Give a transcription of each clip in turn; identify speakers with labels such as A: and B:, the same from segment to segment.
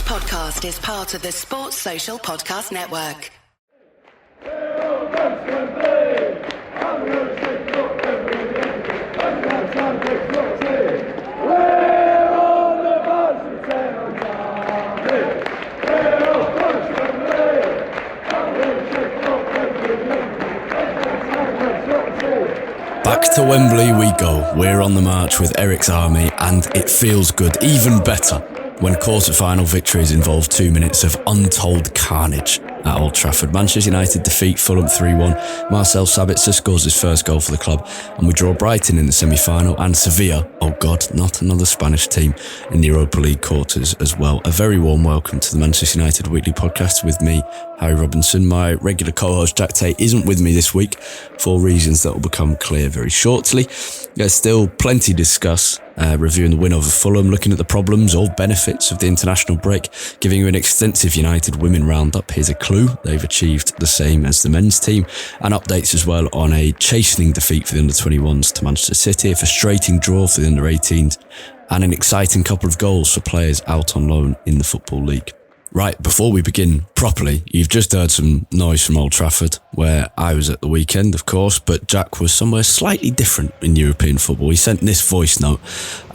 A: podcast is part of the Sports Social Podcast Network.
B: Back to Wembley we go. We're on the march with Eric's army, and it feels good, even better, when quarter-final victories involve 2 minutes of untold carnage at Old Trafford. Manchester United defeat Fulham 3-1. Marcel Sabitzer scores his first goal for the club, and we draw Brighton in the semi-final, and Sevilla, oh God, not another Spanish team, in the Europa League quarters as well. A very warm welcome to the Manchester United Weekly Podcast with me, Harry Robinson. My regular co-host Jack Tait isn't with me this week for reasons that will become clear very shortly. There's still plenty to discuss, reviewing the win over Fulham, looking at the problems or benefits of the international break, giving you an extensive United women roundup. Here's a clue: they've achieved the same as the men's team, and updates as well on a chastening defeat for the under-21s to Manchester City, a frustrating draw for the under-18s, and an exciting couple of goals for players out on loan in the Football League. Right, before we begin properly, you've just heard some noise from Old Trafford, where I was at the weekend, of course, but Jack was somewhere slightly different in European football. He sent this voice note,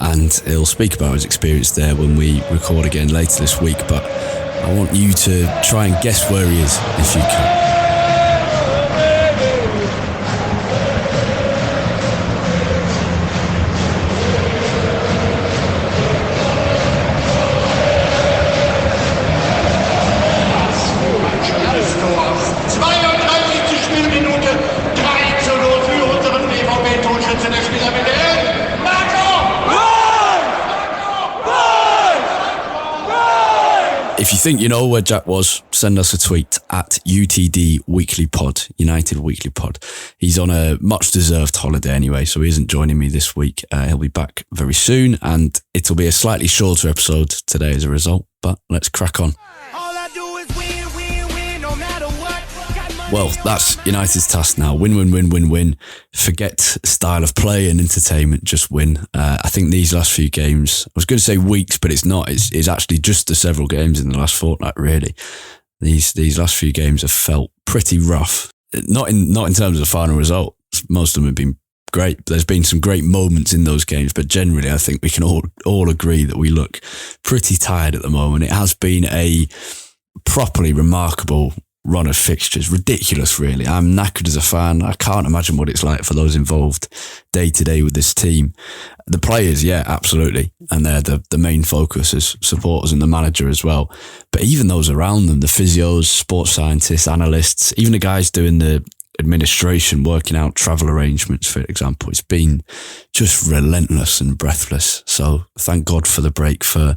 B: and he'll speak about his experience there when we record again later this week, but I want you to try and guess where he is, if you can. If you think you know where Jack was, send us a tweet at UTD Weekly Pod, United Weekly Pod. He's on a much-deserved holiday anyway, so he isn't joining me this week. He'll be back very soon, and it'll be a slightly shorter episode today as a result, but let's crack on. Well, that's United's task now. Win, win, win, win, win. Forget style of play and entertainment, just win. I think these last few games, I was going to say weeks, but it's not. It's actually just the several games in the last fortnight, really. These last few games have felt pretty rough. Not in terms of the final result. Most of them have been great. There's been some great moments in those games, but generally I think we can all agree that we look pretty tired at the moment. It has been a properly remarkable run of fixtures. Ridiculous, really. I'm knackered as a fan. I can't imagine what it's like for those involved day to day with this team. The players, yeah, absolutely. And they're the main focus as supporters, and the manager as well. But even those around them, the physios, sports scientists, analysts, even the guys doing the administration, working out travel arrangements, for example, it's been just relentless and breathless. So thank God for the break for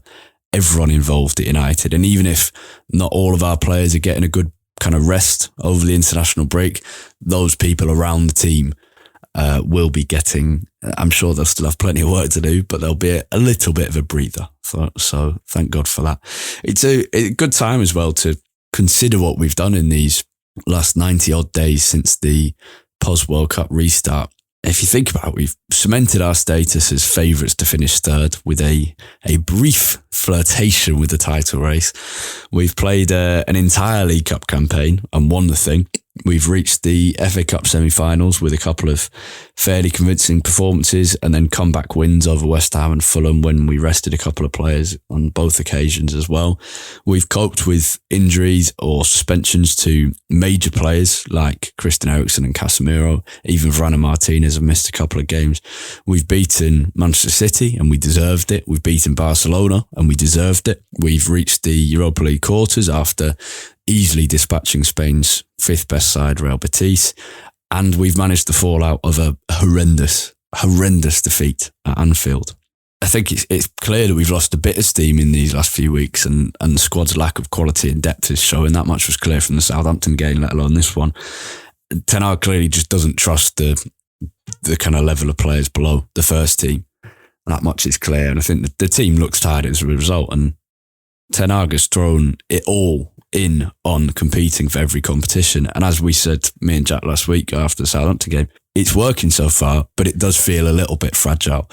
B: everyone involved at United. And even if not all of our players are getting a good kind of rest over the international break, those people around the team will be getting, I'm sure they'll still have plenty of work to do, but there'll be a little bit of a breather. So thank God for that. It's a good time as well to consider what we've done in these last 90 odd days since the post-World Cup restart. If you think about it, we've cemented our status as favourites to finish third with a brief flirtation with the title race. We've played an entire League Cup campaign and won the thing. We've reached the FA Cup semi-finals with a couple of fairly convincing performances, and then comeback wins over West Ham and Fulham when we rested a couple of players on both occasions as well. We've coped with injuries or suspensions to major players like Christian Eriksen and Casemiro. Even Varane Martinez have missed a couple of games. We've beaten Manchester City and we deserved it. We've beaten Barcelona and we deserved it. We've reached the Europa League quarters after easily dispatching Spain's fifth best side, Real Betis, and we've managed to fall out of a horrendous defeat at Anfield. I think it's clear that we've lost a bit of steam in these last few weeks, and the squad's lack of quality and depth is showing. That much was clear from the Southampton game, let alone this one. Ten Hag clearly just doesn't trust the kind of level of players below the first team. That much is clear, and I think the team looks tired as a result, and Ten Hag has thrown it all in on competing for every competition. And as we said, me and Jack last week after the Southampton game, it's working so far, but it does feel a little bit fragile.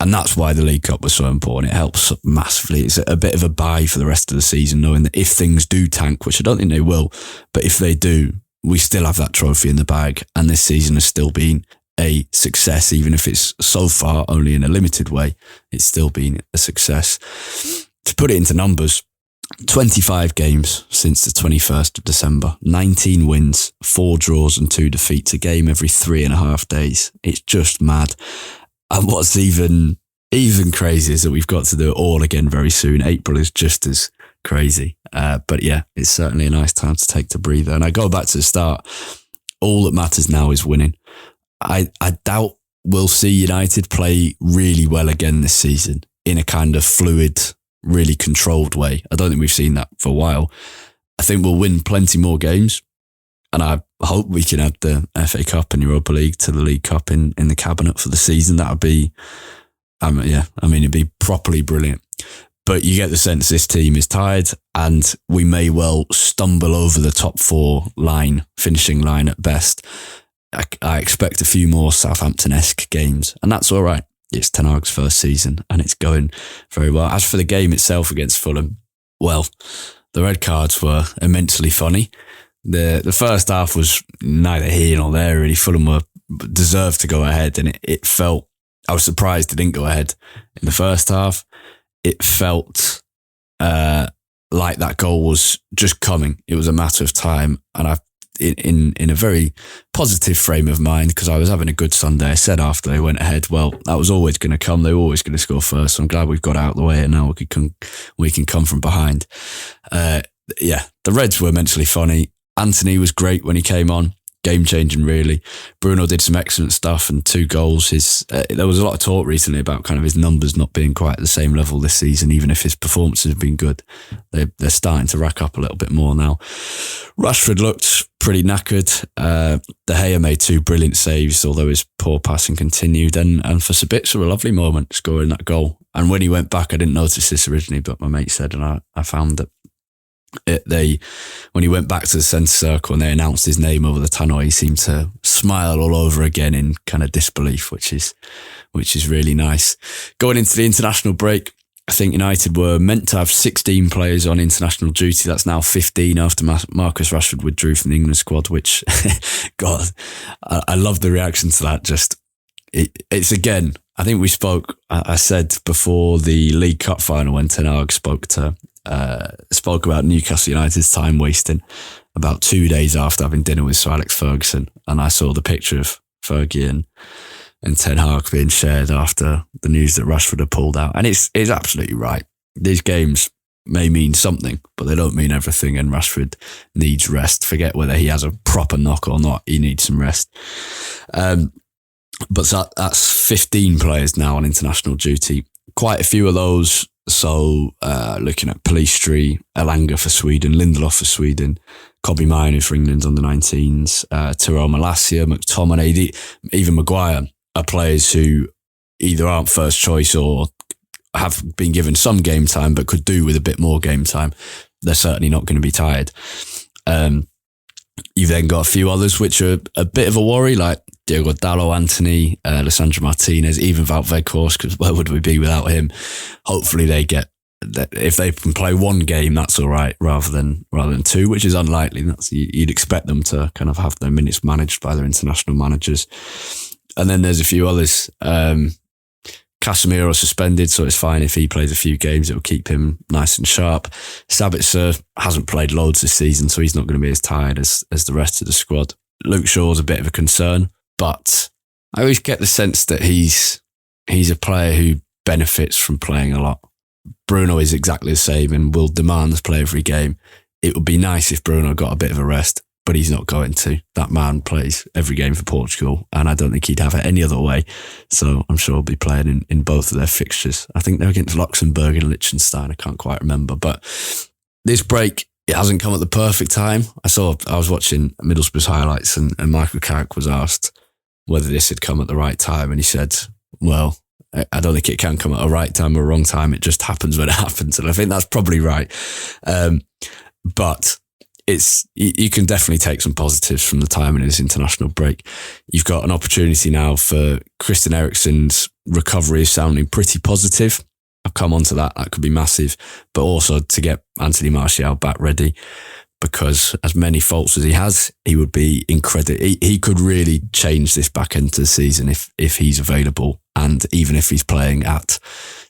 B: And that's why the League Cup was so important. It helps massively. It's a bit of a buy for the rest of the season, knowing that if things do tank, which I don't think they will, but if they do, we still have that trophy in the bag. And this season has still been a success, even if it's so far only in a limited way. It's still been a success. To put it into numbers, 25 games since the 21st of December, 19 wins, 4 draws and 2 defeats, a game every 3.5 days. It's just mad. And what's even crazier is that we've got to do it all again very soon. April is just as crazy. But yeah, it's certainly a nice time to take a breather. And I go back to the start. All that matters now is winning. I doubt we'll see United play really well again this season in a kind of fluid, really controlled way. I don't think we've seen that for a while. I think we'll win plenty more games. And I hope we can add the FA Cup and Europa League to the League Cup in the cabinet for the season. That would be, it'd be properly brilliant. But you get the sense this team is tired and we may well stumble over the top 4 finishing line at best. I expect a few more Southampton-esque games, and that's all right. It's Ten Hag's first season and it's going very well. As for the game itself against Fulham, well, the red cards were immensely funny. The first half was neither here nor there, really. Fulham deserved to go ahead, and it felt, I was surprised it didn't go ahead in the first half. It felt like that goal was just coming. It was a matter of time, and I, in a very positive frame of mind, because I was having a good Sunday, I said after they went ahead, well, that was always going to come. They were always going to score first, so I'm glad we've got out of the way, and now we can come from behind. The Reds were immensely funny. Anthony was great when he came on, game-changing really. Bruno did some excellent stuff and 2 goals. There was a lot of talk recently about kind of his numbers not being quite at the same level this season, even if his performances have been good. They're starting to rack up a little bit more now. Rashford looked pretty knackered. De Gea made 2 brilliant saves, although his poor passing continued. And for Sabitzer, a lovely moment scoring that goal. And when he went back, I didn't notice this originally, but my mate said, and I found that when he went back to the centre circle and they announced his name over the tannoy, he seemed to smile all over again in kind of disbelief, which is really nice. Going into the international break, I think United were meant to have 16 players on international duty. That's now 15 after Marcus Rashford withdrew from the England squad, which, God, I love the reaction to that. Just, it's again, I think we spoke, I said before the League Cup final when Ten Hag spoke about Newcastle United's time wasting, about 2 days after having dinner with Sir Alex Ferguson, and I saw the picture of Fergie and Ten Hag being shared after the news that Rashford had pulled out. And it's absolutely right. These games may mean something, but they don't mean everything, and Rashford needs rest. Forget whether he has a proper knock or not, he needs some rest. But that's 15 players now on international duty. Quite a few of those. So looking at Pellistri, Elanga for Sweden, Lindelof for Sweden, Kobbie Mainoo for England's under-19s, Tyrell Malacia, McTominay, even Maguire are players who either aren't first choice or have been given some game time but could do with a bit more game time. They're certainly not going to be tired. You've then got a few others which are a bit of a worry, like Diogo Dalot, Anthony, Lissandro Martinez, even Wout Weghorst, because where would we be without him? Hopefully they get, if they can play one game, that's all right, rather than 2, which is unlikely. You'd expect them to kind of have their minutes managed by their international managers. And then there's a few others. Casemiro suspended, so it's fine if he plays a few games. It will keep him nice and sharp. Sabitzer hasn't played loads this season, so he's not going to be as tired as the rest of the squad. Luke Shaw's a bit of a concern, but I always get the sense that he's a player who benefits from playing a lot. Bruno is exactly the same and will demand to play every game. It would be nice if Bruno got a bit of a rest, but he's not going to. That man plays every game for Portugal, and I don't think he'd have it any other way. So I'm sure he'll be playing in both of their fixtures. I think they're against Luxembourg and Liechtenstein. I can't quite remember. But this break, it hasn't come at the perfect time. I was watching Middlesbrough's highlights, and Michael Carrick was asked whether this had come at the right time. And he said, well, I don't think it can come at a right time or a wrong time. It just happens when it happens. And I think that's probably right. But you can definitely take some positives from the time in his international break. You've got an opportunity now for Christian Eriksen's recovery is sounding pretty positive. I'll come on to that. That could be massive. But also to get Anthony Martial back ready, because as many faults as he has, he would be incredible. He could really change this back end to the season if he's available, and even if he's playing at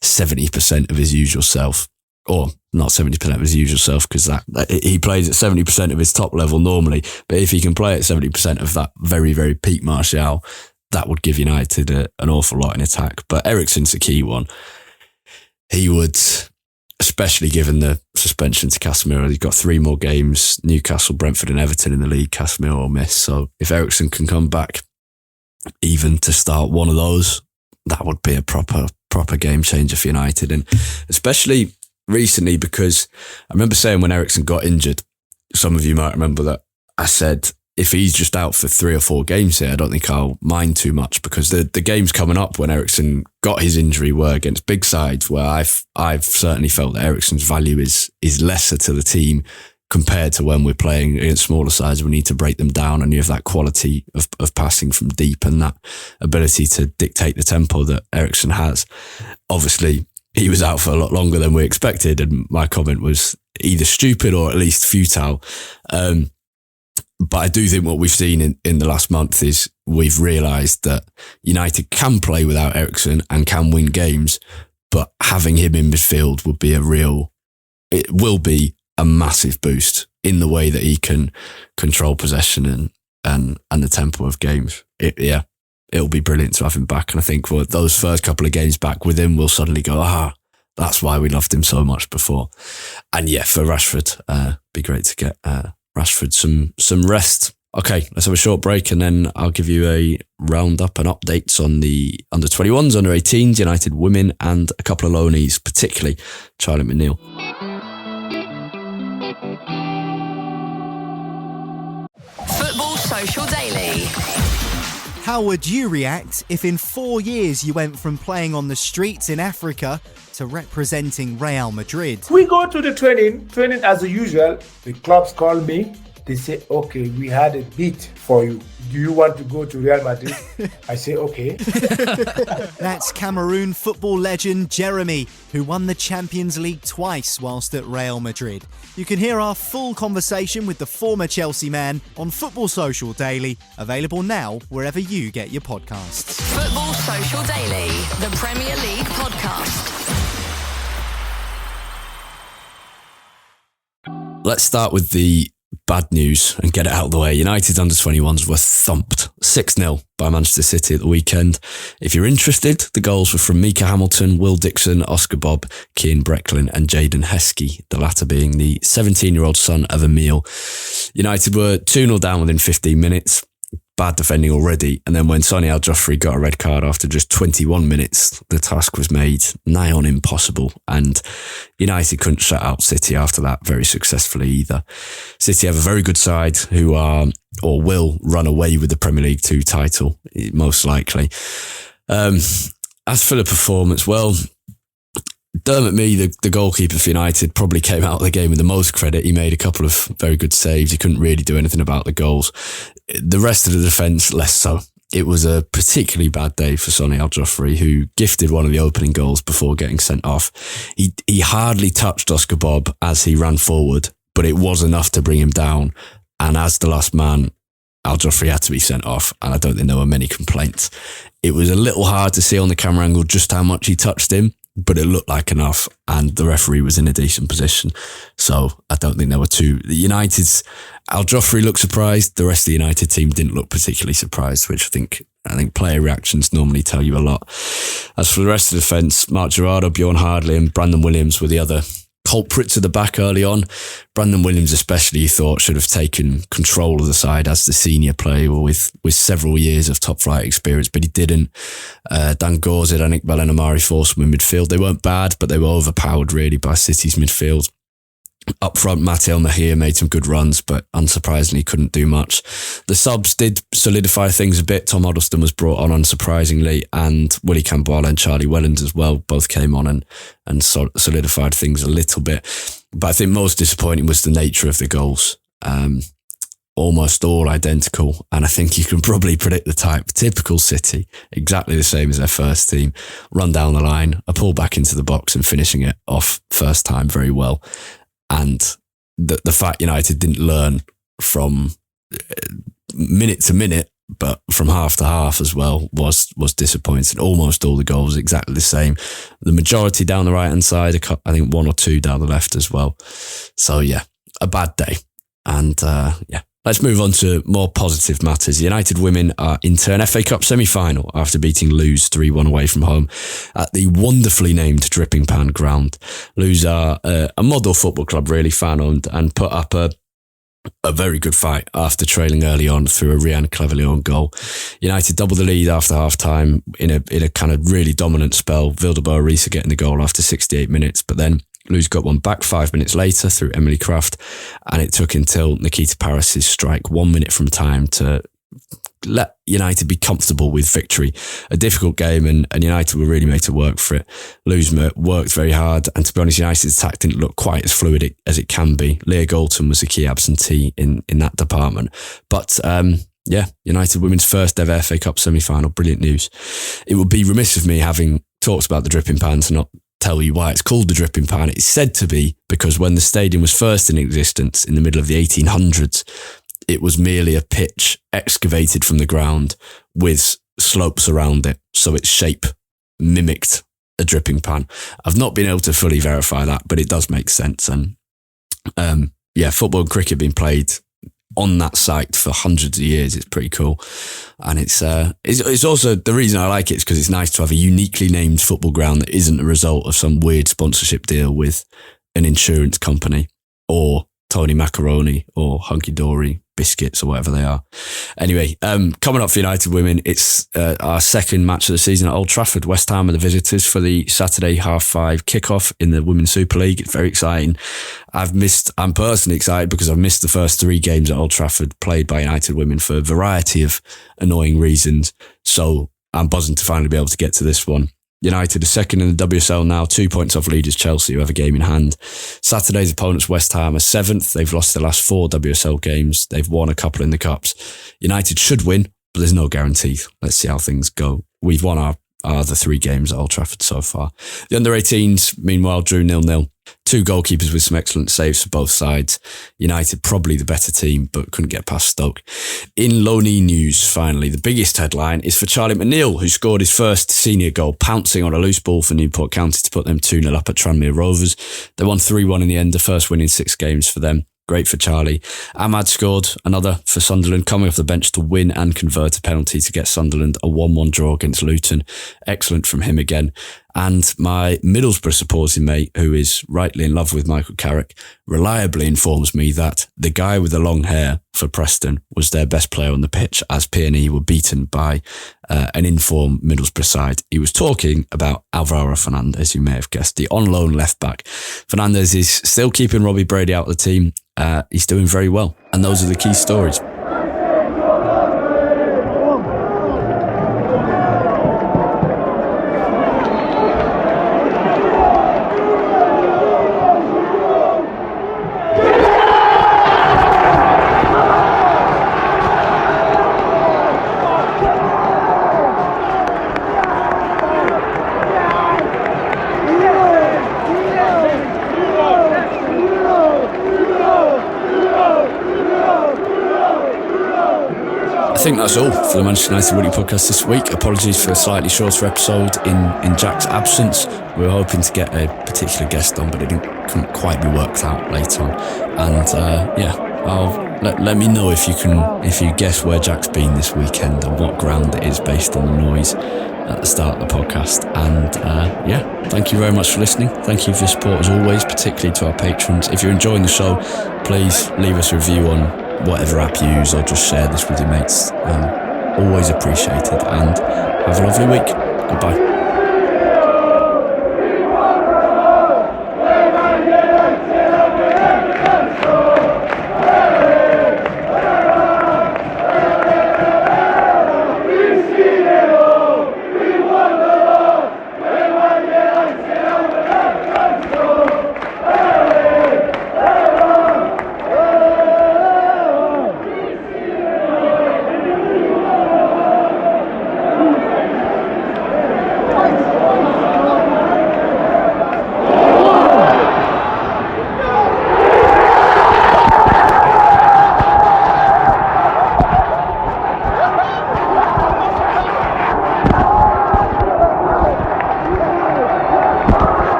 B: 70% of his usual self. Or not 70% of his usual self, because that he plays at 70% of his top level normally. But if he can play at 70% of that very, very peak Martial, that would give United an awful lot in attack. But Eriksen's a key one. He would, especially given the suspension to Casemiro, he's got 3 more games: Newcastle, Brentford and Everton in the league. Casemiro will miss. So if Eriksen can come back even to start one of those, that would be a proper game changer for United. And especially recently, because I remember saying when Eriksen got injured, some of you might remember that I said, if he's just out for 3 or 4 games here, I don't think I'll mind too much, because the games coming up when Eriksen got his injury were against big sides where I've certainly felt that Eriksen's value is lesser to the team compared to when we're playing against smaller sides. We need to break them down, and you have that quality of passing from deep and that ability to dictate the tempo that Eriksen has. Obviously, he was out for a lot longer than we expected, and my comment was either stupid or at least futile. But I do think what we've seen in the last month is we've realised that United can play without Eriksen and can win games, but having him in midfield it will be a massive boost in the way that he can control possession and the tempo of games. It'll be brilliant to have him back. And I think for those first couple of games back with him, we'll suddenly go, that's why we loved him so much before. And yeah, for Rashford, be great to get Rashford some rest. Okay, let's have a short break and then I'll give you a roundup and updates on the under-21s, under-18s, United women, and a couple of loanees, particularly Charlie McNeil.
A: Football Social Daily.
C: How would you react if in 4 years you went from playing on the streets in Africa to representing Real Madrid?
D: We go to the training as usual. The clubs call me. They say, okay, we had a bid for you. Do you want to go to Real Madrid? I say, okay.
C: That's Cameroon football legend Jeremy, who won the Champions League twice whilst at Real Madrid. You can hear our full conversation with the former Chelsea man on Football Social Daily, available now wherever you get your podcasts.
A: Football Social Daily, the Premier League podcast.
B: Let's start with the bad news and get it out of the way. United's under-21s were thumped 6-0 by Manchester City at the weekend. If you're interested, the goals were from Mika Hamilton, Will Dixon, Oscar Bobb, Cian Brecklin and Jayden Heskey, the latter being the 17-year-old son of Emile. United were 2-0 down within 15 minutes. Bad defending already, and then when Sonny Al-Joffrey got a red card after just 21 minutes, the task was made nigh on impossible, and United couldn't shut out City after that very successfully either. City have a very good side who are, or will, run away with the Premier League 2 title, most likely. As for the performance, well, Dermot Mee, the goalkeeper for United, probably came out of the game with the most credit. He made a couple of very good saves. He couldn't really do anything about the goals. The rest of the defence, less so. It was a particularly bad day for Sonny Al-Joffrey, who gifted one of the opening goals before getting sent off. He hardly touched Oscar Bobb as he ran forward, but it was enough to bring him down. And as the last man, Al-Joffrey had to be sent off, and I don't think there were many complaints. It was a little hard to see on the camera angle just how much he touched him, but it looked like enough, and the referee was in a decent position. So I don't think there were two. The United's Al-Joffrey looked surprised. The rest of the United team didn't look particularly surprised, which I think player reactions normally tell you a lot. As for the rest of the defence, Mark Gerrardo, Bjorn Hardley and Brandon Williams were the other culprits at the back early on. Brandon Williams especially, you thought, should have taken control of the side as the senior player with several years of top flight experience, but he didn't. Dan Gorze, Anik Bell and Amari Forsman in midfield. They weren't bad, but they were overpowered really by City's midfield. Up front, Matteo Mejia made some good runs, but unsurprisingly couldn't do much. The subs did solidify things a bit. Tom Huddleston was brought on unsurprisingly, and Willie Campbell and Charlie Welland as well both came on and solidified things a little bit. But I think most disappointing was the nature of the goals. almost all identical. And I think you can probably predict the type. Typical City, exactly the same as their first team. Run down the line, a pull back into the box and finishing it off first time very well. And the fact United didn't learn from minute to minute, but from half to half as well, was disappointing. Almost all the goals exactly the same. The majority down the right-hand side, I think 1 or 2 down the left as well. So yeah, a bad day. And let's move on to more positive matters. United women are into an FA Cup semi-final after beating Lewes 3-1 away from home at the wonderfully named Dripping Pan ground. Lewes are a model football club, really fan-owned, and put up a very good fight after trailing early on through a Rian Cleverleon goal. United doubled the lead after half-time in a kind of really dominant spell. Wildeboer-Reese getting the goal after 68 minutes, but then Lewes got one back 5 minutes later through Emily Kraft, and it took until Nikita Paras's strike 1 minute from time to let United be comfortable with victory. A difficult game, and United were really made to work for it. Lewes worked very hard, and to be honest, United's attack didn't look quite as fluid as it can be. Leah Galton was a key absentee in that department. But United women's first ever FA Cup semi-final. Brilliant news. It would be remiss of me, having talked about the Dripping Pan, to not tell you why it's called the Dripping Pan. It's said to be because when the stadium was first in existence in the middle of the 1800s, it was merely a pitch excavated from the ground with slopes around it, so its shape mimicked a dripping pan. I've not been able to fully verify that, but it does make sense. And football and cricket being played on that site for hundreds of years. It's pretty cool. And it's also, the reason I like it is because it's nice to have a uniquely named football ground that isn't a result of some weird sponsorship deal with an insurance company or Tony Macaroni or Hunky Dory biscuits or whatever they are. Anyway, coming up for United women, it's our second match of the season at Old Trafford. West Ham are the visitors for the Saturday 5:30 kickoff in the Women's Super League. It's very exciting. I'm personally excited because I've missed the first 3 games at Old Trafford played by United women for a variety of annoying reasons. So I'm buzzing to finally be able to get to this one. United are second in the WSL now, 2 points off leaders Chelsea, who have a game in hand. Saturday's opponents, West Ham, are 7th. They've lost their last 4 WSL games. They've won a couple in the Cups. United should win, but there's no guarantee. Let's see how things go. We've won our other 3 games at Old Trafford so far. The under-18s, meanwhile, drew 0-0. 2 goalkeepers with some excellent saves for both sides. United probably the better team, but couldn't get past Stoke. In loanee news, finally, the biggest headline is for Charlie McNeil, who scored his first senior goal, pouncing on a loose ball for Newport County to put them 2-0 up at Tranmere Rovers. They won 3-1 in the end, the first win in 6 games for them. Great for Charlie. Ahmad scored another for Sunderland, coming off the bench to win and convert a penalty to get Sunderland a 1-1 draw against Luton. Excellent from him again. And my Middlesbrough supporting mate, who is rightly in love with Michael Carrick, reliably informs me that the guy with the long hair for Preston was their best player on the pitch as P&E were beaten by an informed Middlesbrough side. He was talking about Alvaro Fernandez, you may have guessed, the on-loan left-back. Fernandez is still keeping Robbie Brady out of the team. He's doing very well. And those are the key stories. I think that's all for the Manchester United Weekly Podcast this week. Apologies for a slightly shorter episode in Jack's absence. We were hoping to get a particular guest on, but it couldn't quite be worked out later on. And let me know if you guess where Jack's been this weekend and what ground it is based on the noise at the start of the podcast. And thank you very much for listening. Thank you for your support as always, particularly to our patrons. If you're enjoying the show, please leave us a review on whatever app you use, or just share this with your mates. Always appreciated, and have a lovely week. Goodbye.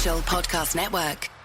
A: Social Podcast Network.